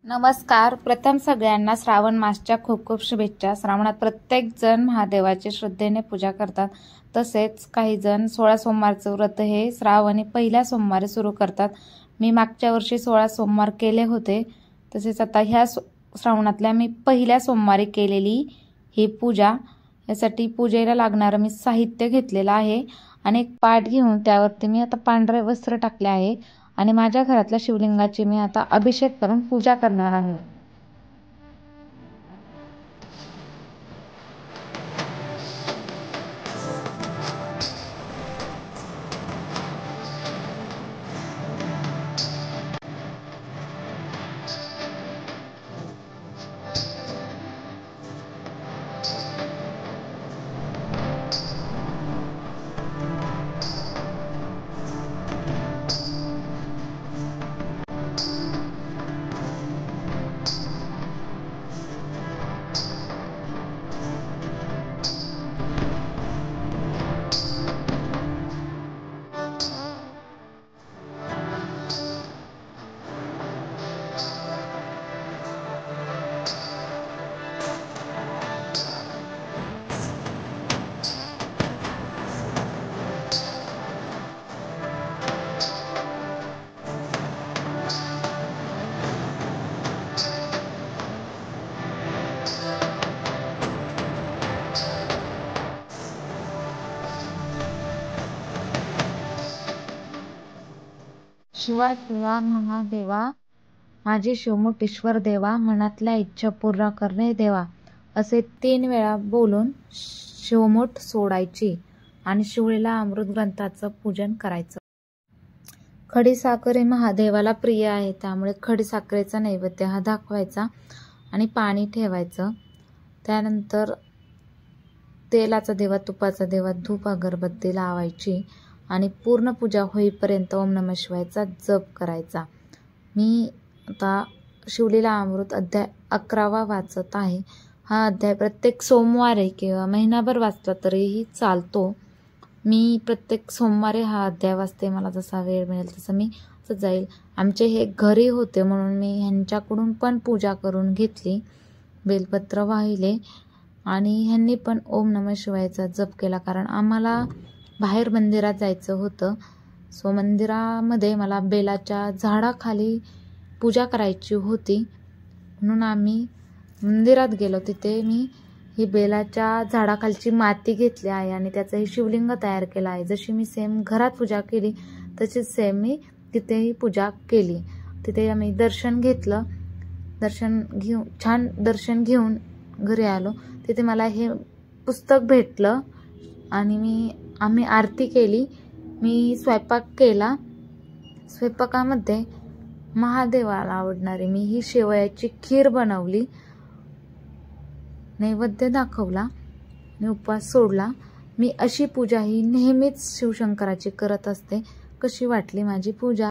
नमस्कार। प्रथम सगळ्यांना श्रावण मासच्या खूप खूप शुभेच्छा। श्रावणात प्रत्येक जण महादेवाची श्रद्धेने पूजा करतात। तसेच काही जण 16 सोमवारचे व्रत हे श्रावणी पहिल्या सोमवारी सुरू करतात। मी मागच्या वर्षी 16 सोमवार केले होते। तसेच आता ह्या श्रावणातल्या मी पहिल्या सोमवारी केलेली ही पूजा, यासाठी पूजेला लागणारे मी साहित्य घेतलेलं आहे आणि एक पाट घेऊन त्यावरती मी आता पांढरे वस्त्र टाकले आहे आणि माझ्या घरातल्या शिवलिंगाची मी आता अभिषेक करून पूजा करणार आहे। शिवा शिवा महादेवा, माझे शिवमुठीश्वर देवा, मनातल्या इच्छा पूर्ण करणे देवा, असे 3 वेळा बोलून शिवमुठ सोडायची आणि शिवळीला अमृत ग्रंथाचं पूजन करायचं। खडीसाखर हे महादेवाला प्रिय आहे, त्यामुळे खडीसाखरेचा नैवेद्य हा दाखवायचा आणि पाणी ठेवायचं। त्यानंतर तेलाचा दिवा, तुपाचा दिवा, धूप अगरबत्ती लावायची आणि पूर्ण पूजा होईपर्यंत ओम नमः शिवायचा जप करायचा। मी आता शिवलीला अमृत अध्याय 11वा वाचत आहे। हा अध्याय प्रत्येक सोमवारी किंवा महिनाभर वाचला तरीही चालतो। मी प्रत्येक सोमवारी हा अध्याय वाचते, मला जसा वेळ मिळेल तसं मी जाईल। आमचे हे घरी होते म्हणून मी ह्यांच्याकडून पण पूजा करून घेतली, बेलपत्र वाहिले आणि ह्यांनी पण ओम नमः शिवायचा जप केला, कारण आम्हाला बाहेर मंदिरात जायचं होतं। सो मंदिरामध्ये मला बेलाच्या झाडाखाली पूजा करायची होती, म्हणून आम्ही मंदिरात गेलो। तिथे मी ही बेलाच्या झाडाखालची माती घेतली आहे आणि त्याचं हे शिवलिंग तयार केलं आहे। जशी मी सेम घरात पूजा केली तशीच सेम मी तिथेही पूजा केली। तिथे आम्ही दर्शन घेतलं, छान दर्शन घेऊन घरी आलो। तिथे मला हे पुस्तक भेटलं आणि आम्ही आरती केली। मी स्वयंपाक केला। स्वयंपाकामध्ये महादेवाला आवडणारी मी ही शेवयाची खीर बनवली, नैवेद्य दाखवला आणि उपवास सोडला। मी अशी पूजा ही नेहमीच शिवशंकराची करत असते। कशी वाटली माझी पूजा?